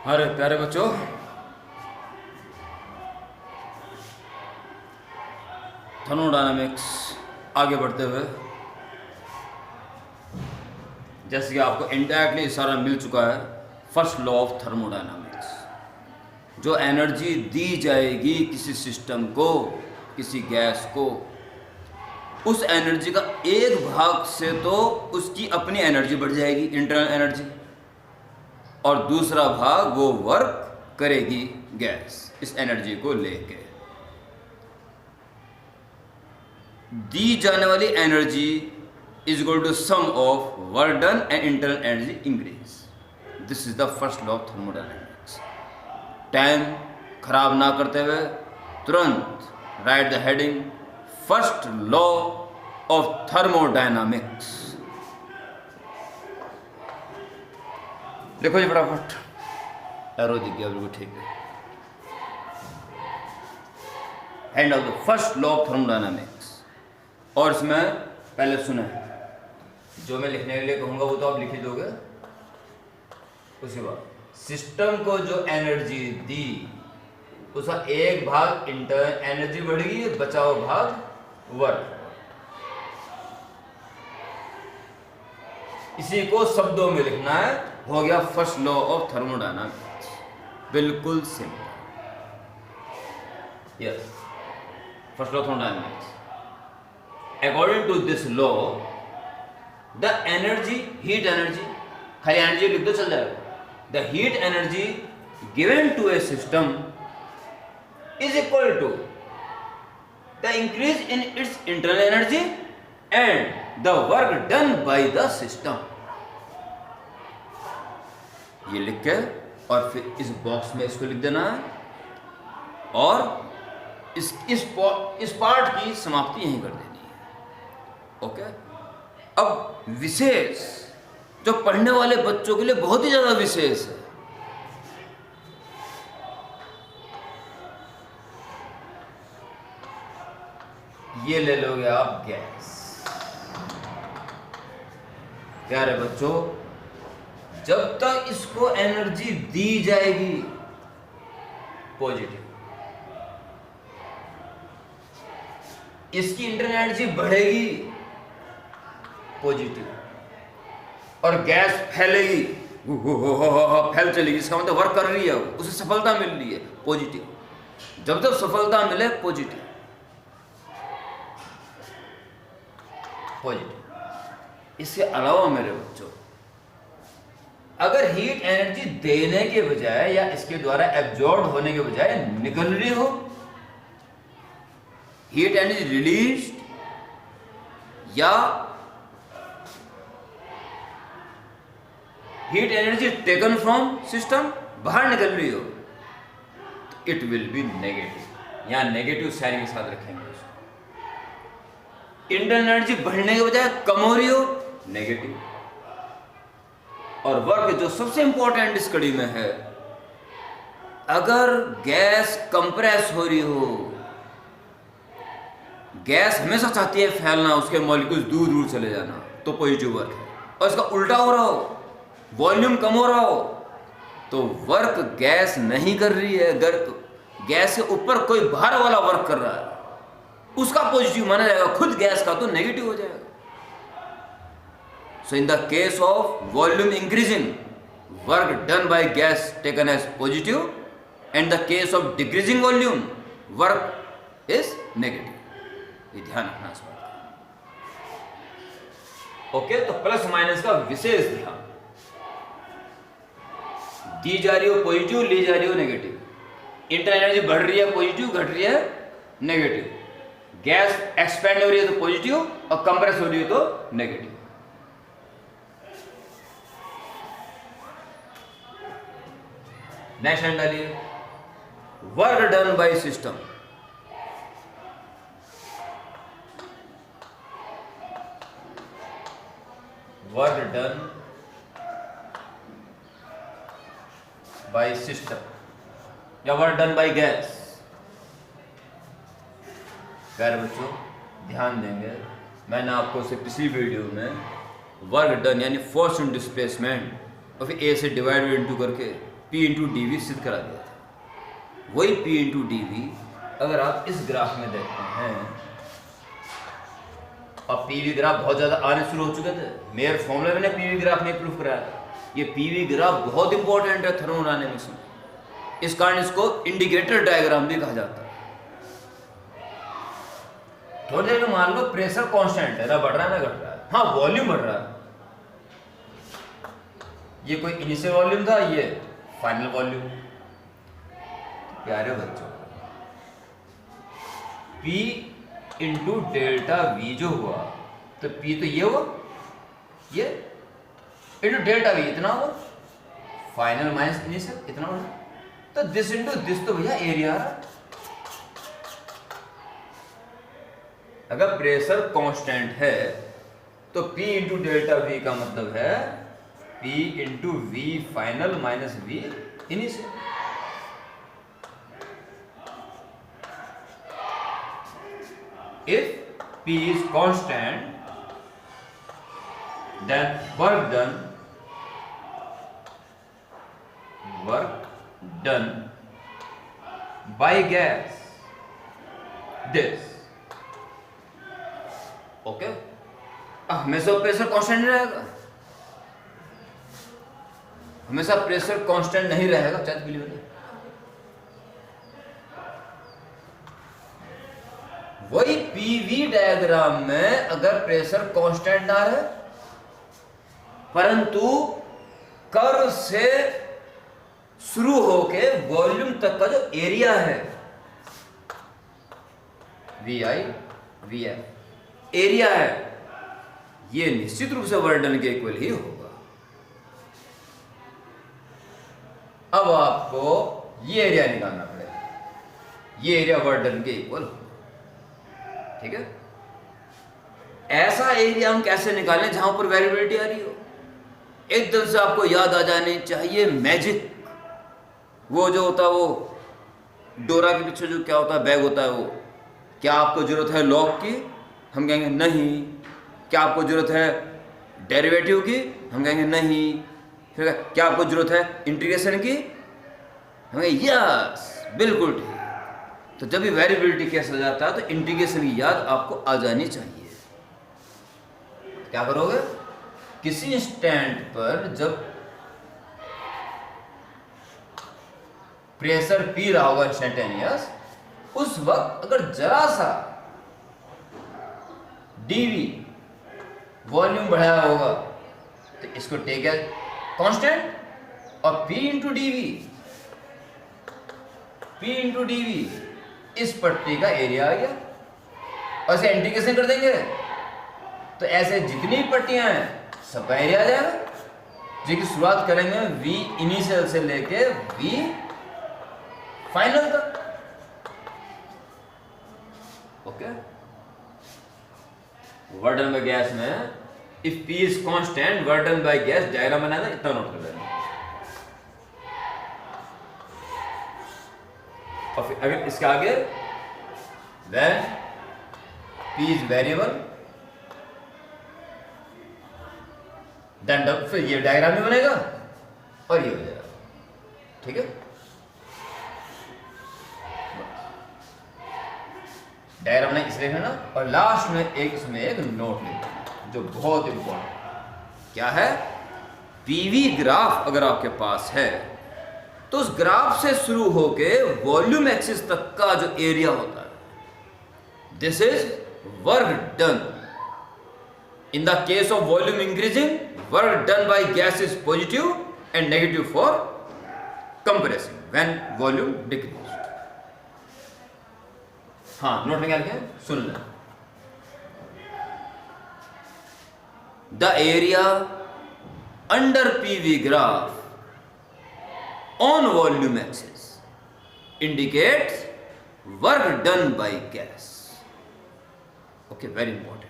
अरे प्यारे बच्चों, थर्मोडायनामिक्स आगे बढ़ते हुए जैसे कि आपको इंडायरेक्टली इशारा मिल चुका है, फर्स्ट लॉ ऑफ थर्मोडायनामिक्स, जो एनर्जी दी जाएगी किसी सिस्टम को, किसी गैस को, उस एनर्जी का एक भाग से तो उसकी अपनी एनर्जी बढ़ जाएगी, इंटरनल एनर्जी, और दूसरा भाग वो वर्क करेगी गैस इस एनर्जी को लेके। दी जाने वाली energy is equal to sum of work done and internal energy increase. This is the first law of thermodynamics. Time खराब ना करते हुए तुरंत right the heading, first law of thermodynamics. देखो जी फटाफट, एरो दिख गया, बिल्कुल ठीक है। Hand of the first law of thermodynamics. और इसमें पहले सुने, जो मैं लिखने के लिए कहूंगा वो तो आप लिख ही दोगे। उसके बाद सिस्टम को जो एनर्जी दी उसका एक भाग इंटरनल एनर्जी बढ़ेगी, बचा हुआ भाग वर्क। इसी को शब्दों में लिखना है, हो गया फर्स्ट लॉ ऑफ थर्मोडायनामिक्स। बिल्कुल simple. Yes, first law of thermodynamics. According to this law the energy, heat energy, खाली एनर्जी लिख दो चल जाएगा। The heat energy given to a system is equal to the increase in its internal energy and the work done by the system. ये लिख के और फिर इस बॉक्स में इसको लिख देना है, और इस पार्ट की समाप्ति यहीं कर देनी है। ओके। अब विशेष जो पढ़ने वाले बच्चों के लिए बहुत ही ज्यादा विशेष है, ये ले लोगे आप गैस। प्यारे बच्चों, जब तक इसको एनर्जी दी जाएगी पॉजिटिव, इसकी इंटरनल एनर्जी बढ़ेगी पॉजिटिव, और गैस फैलेगी, फैल चलेगी, इसका मतलब वर्क कर रही है, उसे सफलता मिल रही है पॉजिटिव। जब तक सफलता मिले पॉजिटिव पॉजिटिव। इसके अलावा मेरे बच्चों, अगर हीट एनर्जी देने के बजाय या इसके द्वारा एब्जॉर्ब होने के बजाय निकल रही हो, हीट एनर्जी रिलीज या heat energy taken from system बाहर निकल रही हो, तो इट विल बी नेगेटिव। यहां नेगेटिव साइन के साथ रखेंगे उसको। इंटरनल एनर्जी बढ़ने के बजाय कम हो रही हो, नेगेटिव। और वर्क जो सबसे इंपॉर्टेंट इस कड़ी में है, अगर गैस कंप्रेस हो रही हो, गैस हमेशा चाहती है फैलना, उसके मॉलिक्यूल्स दूर दूर चले जाना, तो पॉजिटिव वर्क है। और इसका उल्टा हो रहा हो, वॉल्यूम कम हो रहा हो, तो वर्क गैस नहीं कर रही है, अगर गैस के ऊपर कोई बाहर वाला वर्क कर रहा है, उसका पॉजिटिव माना जाएगा, खुद गैस का तो नेगेटिव हो जाएगा। So in the case of volume increasing, work done by gas taken as positive, and the case of decreasing volume, work is negative. ये ध्यान रखना इस बात का। ओके, तो प्लस माइनस का विशेष ध्यान। दी जा रही हो पॉजिटिव, ली जा रही हो नेगेटिव, इंटरनल एनर्जी बढ़ रही है पॉजिटिव, घट रही है नेगेटिव, गैस एक्सपेंड हो रही है तो पॉजिटिव, और कंप्रेस हो रही है तो नेगेटिव। नेक्स्ट लाइन डालिए, work done by system. Work done by system या वर्क डन बाय गैस। प्यारे बच्चों, ध्यान देंगे, मैंने आपको से पिछली वीडियो में वर्क डन यानी फोर्स इन डिस्प्लेसमेंट और फिर ए से डिवाइड इनटू करके P इंटू डी वी सिद्ध करा दिया था। वही P इंटू डी वी अगर आप इस ग्राफ में देखते हैं, और पीवी ग्राफ बहुत ज़्यादा आने शुरू हो चुके थे, मेयर फॉर्मूला मैंने पीवी ग्राफ नहीं प्रूफ कराया था। ये पीवी ग्राफ बहुत इंपॉर्टेंट है थर्मोडायनेमिक्स में, इस कारण इसको इंडिकेटर डायग्राम भी कहा जाता है। थोड़ी देर में मान लो प्रेशर कांस्टेंट है, ना बढ़ रहा है ना घट रहा है, हाँ वॉल्यूम बढ़ रहा है। ये कोई इनिशियल वॉल्यूम था, ये फाइनल वॉल्यूम। प्यारे बच्चों, P इंटू डेल्टा वी जो हुआ, तो P तो ये हुआ, ये इंटू डेल्टा वी इतना हुआ, फाइनल माइनस इनिशियल इतना हुआ, तो दिस इंटू दिस तो भैया एरिया। अगर प्रेशर कांस्टेंट है तो P इंटू डेल्टा वी का मतलब है P into V final minus V initial. If P is constant, then work done by gas this, okay. हमेशा प्रेशर कांस्टेंट रहेगा, हमेशा प्रेशर कांस्टेंट नहीं रहेगा, चाहे बिलीव नहीं। वही पीवी डायग्राम में अगर प्रेशर कांस्टेंट ना रहे, परंतु कर्व से शुरू होके वॉल्यूम तक का जो एरिया है V I V F area है, ये निश्चित रूप से वर्क डन के इक्वल ही होगा। अब आपको ये एरिया निकालना पड़ेगा, ये एरिया वर्क डन के इक्वल होगा, ठीक है। ऐसा एरिया हम कैसे निकालें जहां पर वेरिएबिलिटी आ रही हो? एकदम से आपको याद आ जानी चाहिए मैजिक, वो जो होता है वो डोरा के पीछे जो क्या होता है बैग होता है वो। क्या आपको जरूरत है लॉग की? हम कहेंगे नहीं। क्या आपको जरूरत है डेरिवेटिव की? हम कहेंगे नहीं। फिर क्या आपको जरूरत है इंटीग्रेशन की? हम कहेंगे यस, बिल्कुल ठीक। तो जब भी वेरिएबिलिटी केस हो जाता है तो इंटीग्रेशन की याद आपको आ जानी चाहिए। क्या करोगे? किसी इंस्टेंट पर जब प्रेशर पी रहा होगा इंस्टेंटेनियस, उस वक्त अगर जरा सा डीवी वॉल्यूम बढ़ाया होगा तो इसको टेक एज कांस्टेंट, और पी इंटू डीवी इस पट्टी का एरिया आ गया, और इसे इंटीग्रेशन कर देंगे तो ऐसे जितनी पट्टियां हैं सबका एरिया आ जाएगा, जिसकी शुरुआत करेंगे वी इनिशियल से लेके वी फाइनल तक, okay. Work done by gas में if P is constant, work done by gas diagram बनाना, इतना नोट कर लेना। और फिर अगर इसके आगे when P is variable, then फिर ये डायग्राम भी बनेगा और ये हो जाएगा, ठीक है। डायग्राम नहीं इसलिए है ना, और लास्ट में इसमें एक नोट लिखना जो बहुत इंपॉर्टेंट। क्या है? पीवी ग्राफ अगर आपके पास है तो उस ग्राफ से शुरू होके वॉल्यूम एक्सिस तक का जो एरिया होता है, this is work done. In the case of volume increasing, work done by gas is positive and negative for compressing when volume decrease. हाँ, नोट में क्या लिखा है सुन लें। The area under PV graph on volume axis indicates work done by gas. Okay, very important.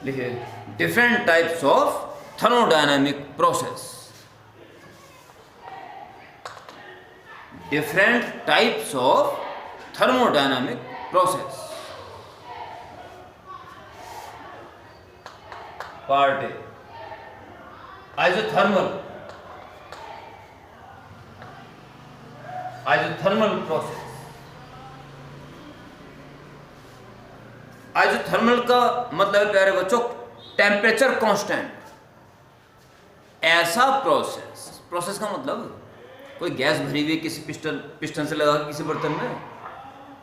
लिखिए different types of thermodynamic process. different types of thermodynamic process. Part A, isothermal process. Isothermal का मतलब प्यारे बच्चों temperature constant. ऐसा process का मतलब कोई gas भरी हुई किसी पिस्टन से लगा किसी बर्तन में,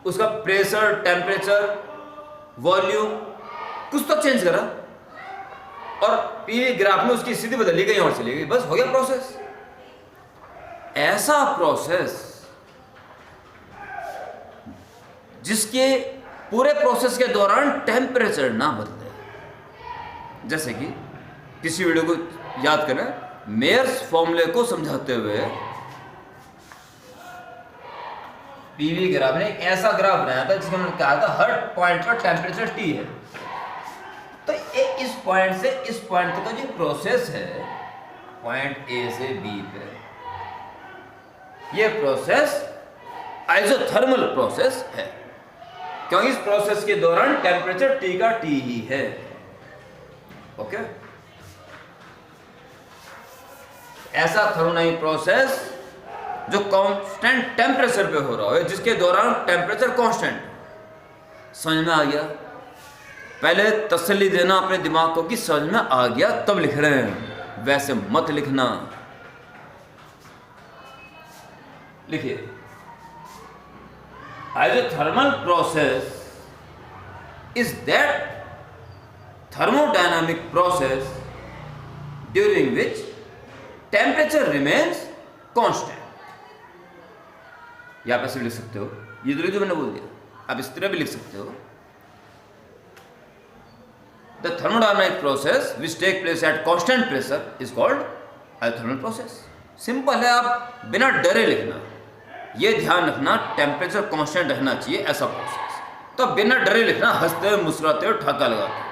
उसका प्रेशर, टेम्परेचर, वॉल्यूम कुछ तो चेंज करा और पीवी ग्राफ में उसकी स्थिति बदली गई और चली गई, बस हो गया प्रोसेस। ऐसा प्रोसेस जिसके पूरे प्रोसेस के दौरान टेम्परेचर ना बदले। जैसे कि किसी वीडियो को याद करें, मेयर्स फॉर्मूले को समझाते हुए पीवी ग्राफ ने एक ऐसा ग्राफ बनाया था जिसमें मैंने कहा था हर पॉइंट पर टेम्परेचर T है। तो इस पॉइंट से इस पॉइंट तक का जो प्रोसेस है, पॉइंट A से B पे, ये प्रोसेस आइसोथर्मल प्रोसेस है, क्योंकि इस प्रोसेस के दौरान टेम्परेचर T का T ही है। ओके, ऐसा थर्मोडायनामिक प्रोसेस जो कांस्टेंट टेम्परेचर पे हो रहा है, जिसके दौरान टेम्परेचर कांस्टेंट। समझ में आ गया? पहले तसल्ली देना अपने दिमाग को कि समझ में आ गया तब लिख रहे हैं, वैसे मत लिखना। लिखिए, isothermal process is that thermodynamic process during which temperature remains constant। या आप ऐसे भी लिख सकते हो, ये जो मैंने बोल दिया आप इस तरह भी लिख सकते हो। The thermodynamic process which take place at constant pressure is called isothermal process। Simple है, आप बिना डरे लिखना, ये ध्यान रखना टेम्परेचर कांस्टेंट रहना चाहिए ऐसा प्रोसेस। तो बिना डरे लिखना, हंसते हुए मुस्कुराते हुए ठाका लगाते हुए।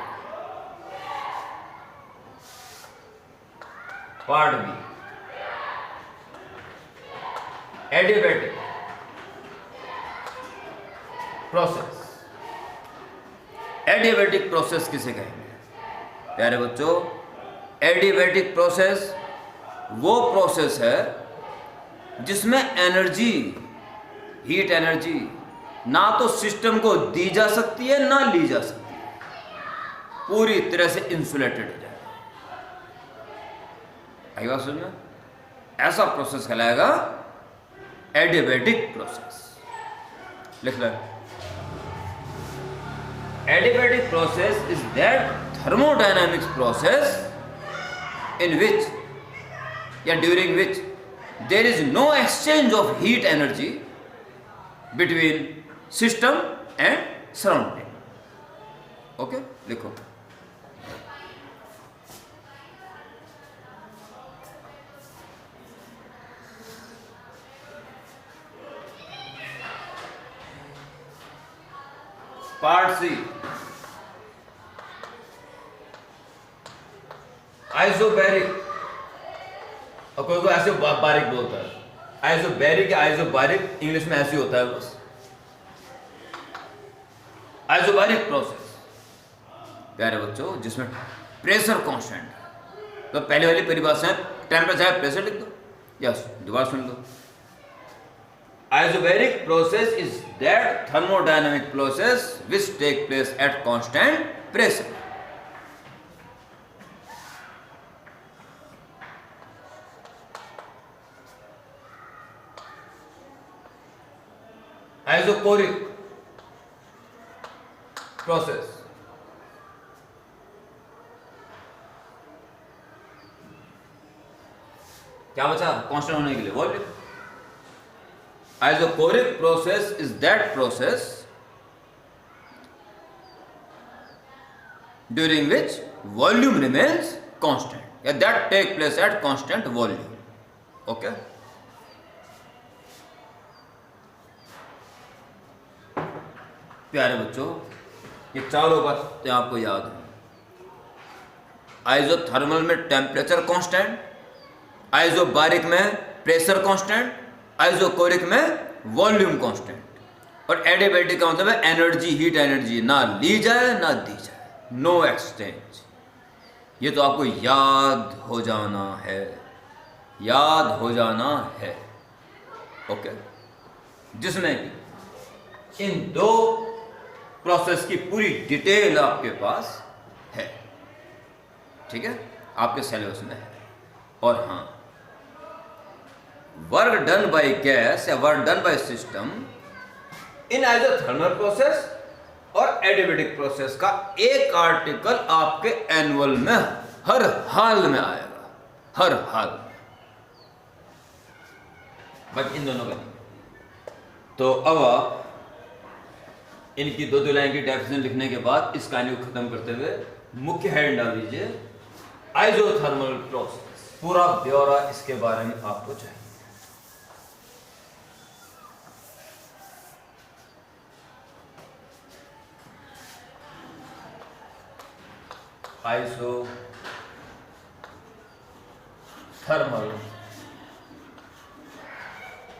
Part B, adiabatic process. Adiabatic process किसे कहेंगे प्यारे बच्चों? एडियाबैटिक प्रोसेस वो प्रोसेस है जिसमें एनर्जी, हीट एनर्जी ना तो सिस्टम को दी जा सकती है ना ली जा सकती है, पूरी तरह से इंसुलेटेड हो जाए। आई बात समझ में? ऐसा प्रोसेस कहलाएगा एडियाबैटिक प्रोसेस। लिख लें, adiabatic process is that thermodynamics process in which या during which there is no exchange of heat energy between system and surrounding। Okay, लिखो। Part C, isobaric. और कोई को ऐसे बारीक बोलता है, आइसोबैरिक या आइसोबारिक इंग्लिश में ऐसे होता है बस। आइसोबारिक प्रोसेस प्यारे बच्चों जिसमें प्रेशर कांस्टेंट। तो पहले वाली परिभाषा टेम्परेचर प्रेशर लिख दो, यस दोबारा सुन लो। Isobaric process is that thermodynamic process which take place at constant pressure. Isochoric process क्या बचा कांस्टेंट होने के लिए? Volume. Isochoric process is that process during which volume remains constant या that take place at constant volume. Okay, प्यारे बच्चों ये चारों बातें आपको याद है। आइसोथर्मल में टेम्परेचर कांस्टेंट, आइसोबारिक में प्रेशर कांस्टेंट, आइसोकोरिक में वॉल्यूम कांस्टेंट, और एडियाबैटिक का मतलब है एनर्जी, हीट एनर्जी ना ली जाए ना दी जाए, नो एक्सचेंज। ये तो आपको याद हो जाना है, याद हो जाना है। ओके, जिसमें कि इन दो प्रोसेस की पूरी डिटेल आपके पास है, ठीक है, आपके सिलेबस में है। और हाँ, वर्क डन बाय गैस या work done by system in isothermal process और एडियाबैटिक प्रोसेस का एक आर्टिकल आपके एनुअल में हर हाल में आएगा, हर हाल में, बस इन दोनों का नहीं। तो अब आप इनकी दो लाइन की डेफिनेशन लिखने के बाद इस कहानी को खत्म करते हुए मुख्य हेड डाल दीजिए, आइसोथर्मल प्रोसेस, पूरा ब्यौरा इसके बारे में आपको चाहिए। आइसोथर्मल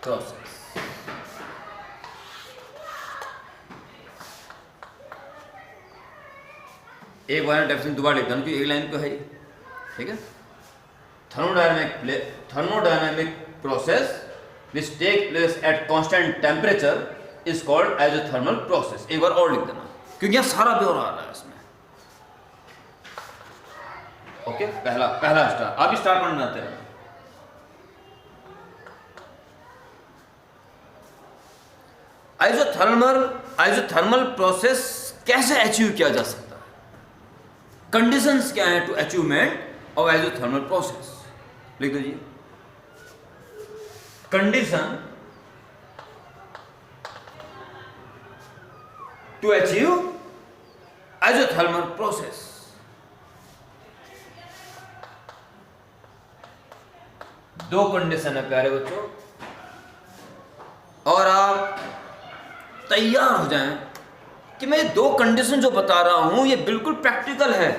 प्रोसेस, एक बार डेफिनेशन दोबारा लिखता हूं क्योंकि एक लाइन तो है ही, ठीक है। Thermodynamic process which take place at constant temperature is called isothermal process. एक बार और लिख देना क्योंकि यहां सारा ब्यौरा आ रहा है इसमें। ओके, पहला स्टार, आप स्टार पढ़ना आते हैं। आइसोथर्मल प्रोसेस कैसे अचीव किया जा सकता है, कंडीशंस क्या है to achievement of isothermal process, लिख दीजिए। Condition to achieve isothermal process, दो कंडीशन है प्यारे बच्चों, और आप तैयार हो जाएं कि मैं दो कंडीशन जो बता रहा हूं ये बिल्कुल प्रैक्टिकल है।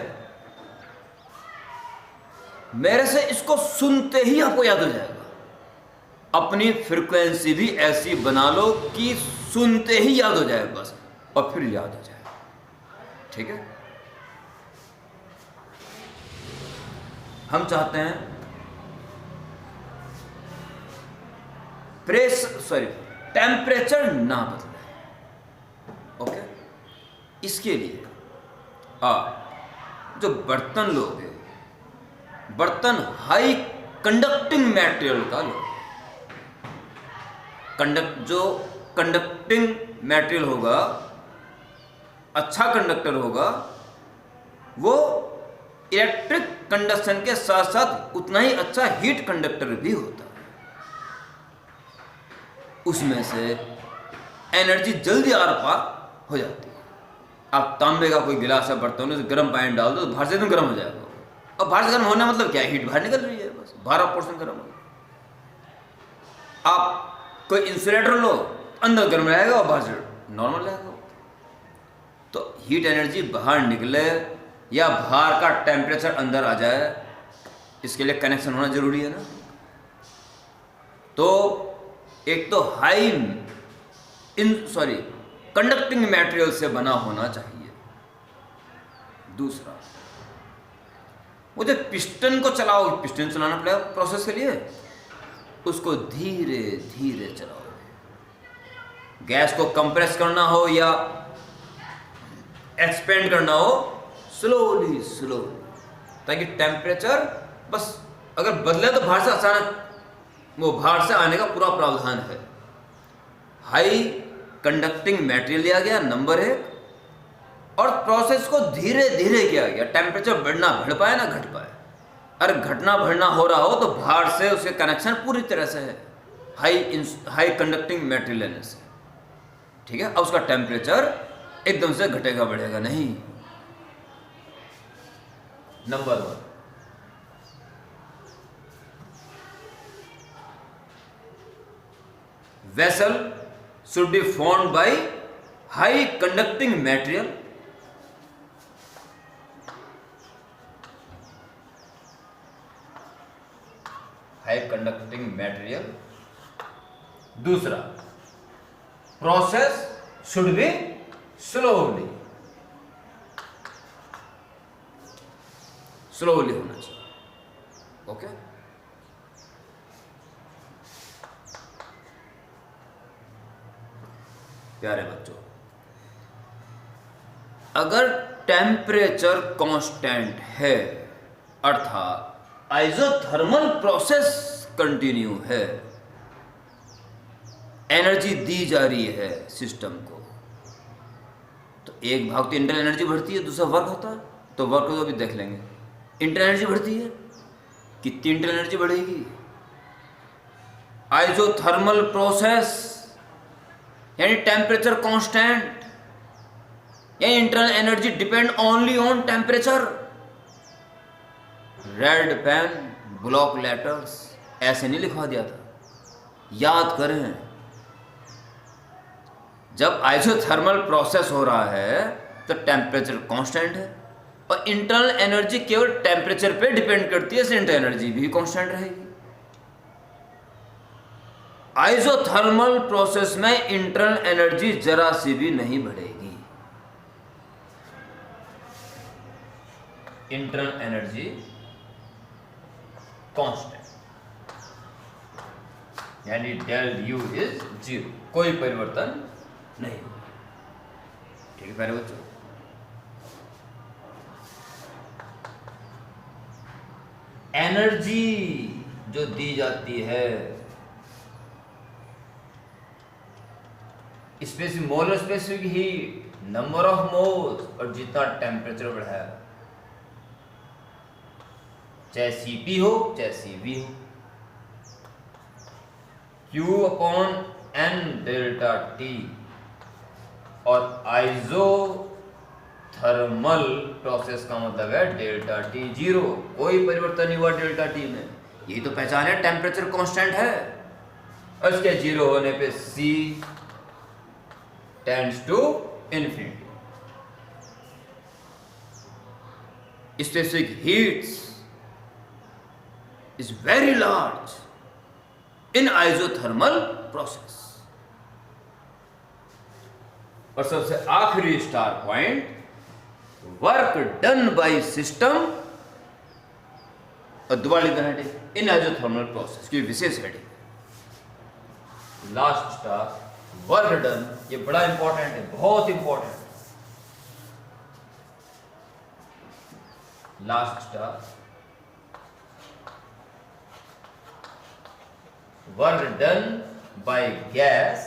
मेरे से इसको सुनते ही आपको याद हो जाएगा। अपनी फ्रीक्वेंसी भी ऐसी बना लो कि सुनते ही याद हो जाए बस, और फिर याद हो जाए, ठीक है। हम चाहते हैं टेम्परेचर ना बदले, ओके। इसके लिए आप जो बर्तन लोगे, बर्तन हाई कंडक्टिंग मटेरियल का लो। जो कंडक्टिंग मटेरियल होगा, अच्छा कंडक्टर होगा, वो इलेक्ट्रिक कंडक्शन के साथ साथ उतना ही अच्छा हीट कंडक्टर भी होता है। उसमें से एनर्जी जल्दी आर पार हो जाती है। आप तांबे का कोई गिलास या बर्तन में गर्म पानी डाल दो तो बाहर से एकदम गर्म हो जाएगा, और बाहर से गर्म होना मतलब क्या है, हीट बाहर निकल रही है, बस 12% गर्म हो। आप कोई इंसुलेटर लो, अंदर गर्म रहेगा और बाहर से नॉर्मल रहेगा। तो हीट एनर्जी बाहर निकले या बाहर का टेम्परेचर अंदर आ जाए, इसके लिए कनेक्शन होना जरूरी है ना। तो एक तो कंडक्टिंग मटेरियल से बना होना चाहिए। दूसरा, मुझे पिस्टन को चलाओ, पिस्टन चलाना पड़ेगा प्रोसेस के लिए, उसको धीरे धीरे चलाओ। गैस को कंप्रेस करना हो या एक्सपेंड करना हो, स्लोली, ताकि टेम्परेचर बस अगर बदले तो बाहर से अचानक वो बाहर से आने का पूरा प्रावधान है। हाई कंडक्टिंग मटेरियल लिया गया, नंबर 1, और प्रोसेस को धीरे धीरे किया गया। टेम्परेचर बढ़ पाए ना घट पाए। अगर घटना बढ़ना हो रहा हो तो बाहर से उसके कनेक्शन पूरी तरह से है हाई कंडक्टिंग मटेरियल लेने से, ठीक है। अब उसका टेम्परेचर एकदम से घटेगा बढ़ेगा नहीं। Number 1, vessel should be formed by high conducting material दूसरा, प्रोसेस शुड बी स्लोली होना चाहिए। ओके, प्यारे बच्चों, अगर टेम्परेचर कांस्टेंट है अर्थात आइसोथर्मल प्रोसेस कंटिन्यू है, एनर्जी दी जा रही है सिस्टम को, तो एक भाग तो इंटरनल एनर्जी बढ़ती है, दूसरा वर्क होता है। तो वर्क को तो अभी देख लेंगे। इंटरनल एनर्जी बढ़ती है, कितनी इंटरनल एनर्जी बढ़ेगी? आइसोथर्मल प्रोसेस यानी टेम्परेचर कांस्टेंट, यानी internal energy depend only on temperature. Red pen block letters ऐसे नहीं लिखवा दिया था, याद करें। जब आइसोथर्मल प्रोसेस हो रहा है तो टेम्परेचर कांस्टेंट है, और इंटरनल एनर्जी केवल टेम्परेचर पे डिपेंड करती है, इसलिए इंटरनल एनर्जी भी कांस्टेंट रहेगी। आइसोथर्मल प्रोसेस में इंटरनल एनर्जी जरा सी भी नहीं बढ़ेगी। इंटरनल एनर्जी कांस्टेंट, यानी डेल यू इज 0, कोई परिवर्तन नहीं। ठीक है प्यारे बच्चों, एनर्जी जो दी जाती है specific molar specific heat, number of moles, और जितना टेम्परेचर बढ़ाया, चाहे Cp हो चाहे Cv हो, Q upon N delta T, और आइसोथर्मल प्रोसेस का मतलब है डेल्टा T 0, कोई परिवर्तन नहीं हुआ डेल्टा T में। यही तो पहचान है, टेम्परेचर कांस्टेंट है, और इसके 0 होने पे C tends to infinity. Specific heats is very large in isothermal process. और सबसे आखिरी star point, work done by system, और दोबारा लिखना है इन आइसोथर्मल प्रोसेस की विशेष heading. Last star, work done, ये बड़ा इंपॉर्टेंट है, बहुत important. Last star, work done by gas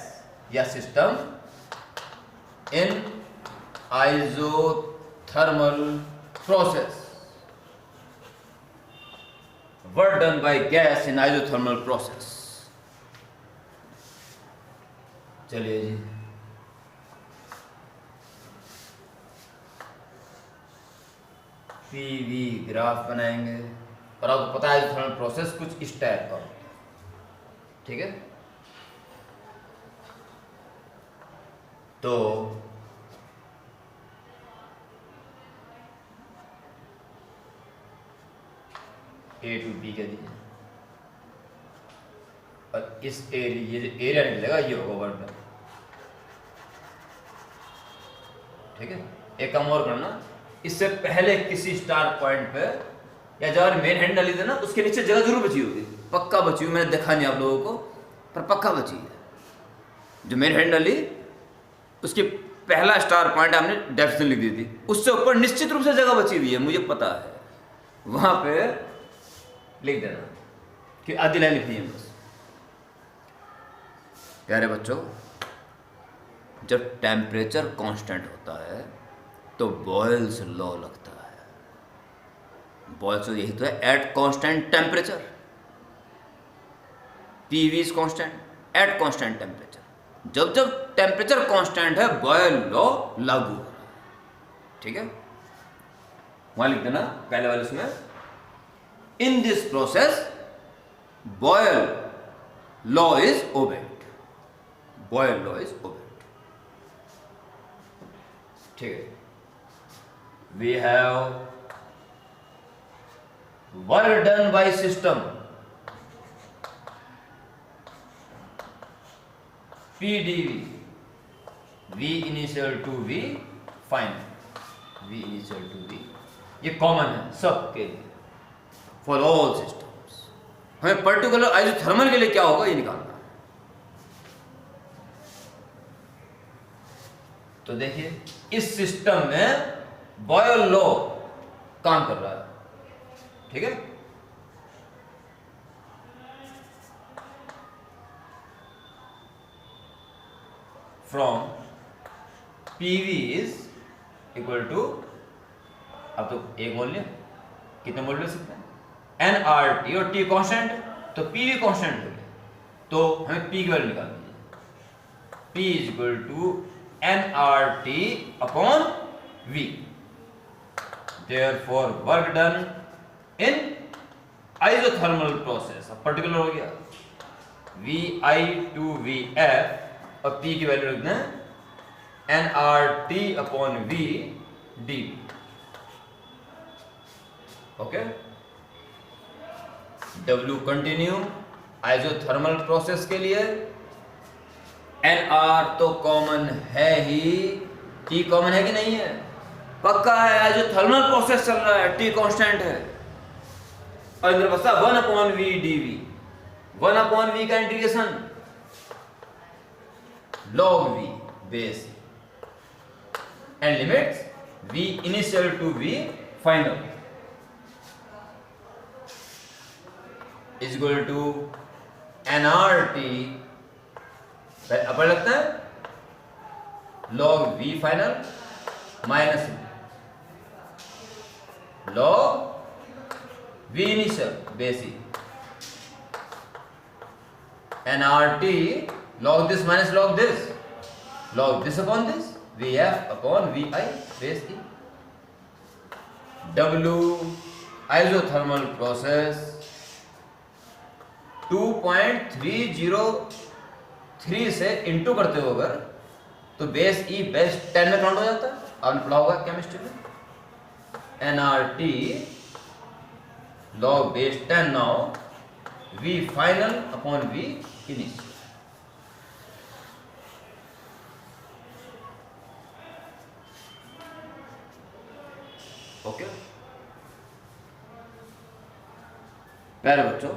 या system in isothermal process. Work done by gas in isothermal process. चलिए जी, PV ग्राफ बनाएंगे, और आपको पता है आइसोथर्मल प्रोसेस कुछ इस टाइप का होता है। ठीक है, तो A to B कह दीजिए, और इस एरिया, ये जो एरिया निकलेगा ये होगा वर्क डन। ठीक है, एक काम और करना, इससे पहले किसी स्टार पॉइंट पे या जब मेन हैंड डाली थी ना, उसके नीचे जगह जरूर बची होगी, पक्का बची हुई, मैंने देखा नहीं आप लोगों को, पर पक्का बची है। जो मेन हैंड डाली उसकी पहला स्टार पॉइंट आपने डेफिनेशन लिख दी थी, उससे ऊपर निश्चित रूप से जगह बची हुई है, मुझे पता है, वहां पे लिख देना कि आधी लाइन लिखनी है बस। प्यारे बच्चों, जब टेम्परेचर कांस्टेंट होता है तो बॉयल्स लॉ लगता है। बॉयल्स लॉ यही तो है, eight constant temperature, PV is constant eight constant temperature. जब जब टेम्परेचर कांस्टेंट है, बॉयल लॉ लागू हो रहा है। ठीक है, वहां लिख देना पहले वाले उसमें, in this process Boyle law is obeyed. Boyle law is obeyed. ठीक है, we have work done by system P D V initial to V final, V initial to V, ये कॉमन है सबके लिए फॉर ऑल सिस्टम्स। हमें particular isothermal के लिए क्या होगा ये निकालना है। तो देखिए इस सिस्टम में बॉयल लॉ काम कर रहा है, ठीक है। From PV is equal to, अब तो एक बोल लिया, कितने बोल ले सकते हैं, एन आर टी, और टी कांस्टेंट, तो पीवी कांस्टेंट हो गया, तो हमें पी की वैल्यू निकालनी है। P is equal to N R T upon V, therefore work done in isothermal process, अब पर्टिकुलर हो गया, V I to V F, और पी की वैल्यू रखना है N R T upon V D, okay. W continue isothermal process के लिए, N R तो कॉमन है ही, टी कॉमन है कि नहीं है, पक्का है, आइसोथर्मल प्रोसेस चल रहा है, टी कांस्टेंट है, और इधर बचा 1 upon V D V, 1 upon V का integration log v base, and limits v initial to v final is equal to nRT, अपर लगता है log v final minus log v initial base, nRT log this minus log this upon this, Vf upon Vi base E. W isothermal process 2.303 से into करते हो अगर, तो base ई base 10 में count हो जाता है, आपने पढ़ा होगा केमिस्ट्री में, nRT log base 10 now V final upon V initial. Okay प्यारे बच्चों,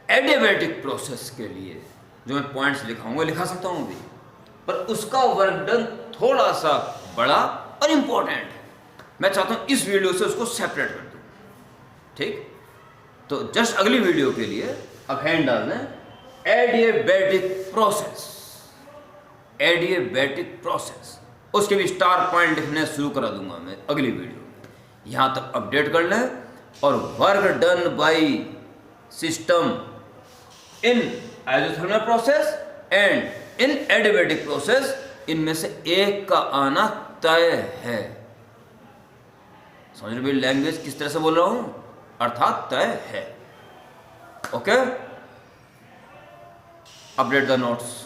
एडियाबैटिक प्रोसेस के लिए जो मैं पॉइंट्स लिखाऊंगा लिखा सकता हूं भी, पर उसका वर्क डन थोड़ा सा बड़ा और इंपॉर्टेंट है, मैं चाहता हूं इस वीडियो से उसको सेपरेट कर दूं, ठीक। तो जस्ट अगली वीडियो के लिए अब हैंड डालना है एडियाबैटिक प्रोसेस, एडियाबैटिक प्रोसेस, उसके भी स्टार पॉइंट लिखने शुरू करा दूंगा मैं अगली वीडियो में। यहां तक अपडेट कर लें, और work done by system in isothermal process and in adiabatic process, इनमें से एक का आना तय है। समझ रहे लैंग्वेज किस तरह से बोल रहा हूं, अर्थात तय है, ओके। Update the notes.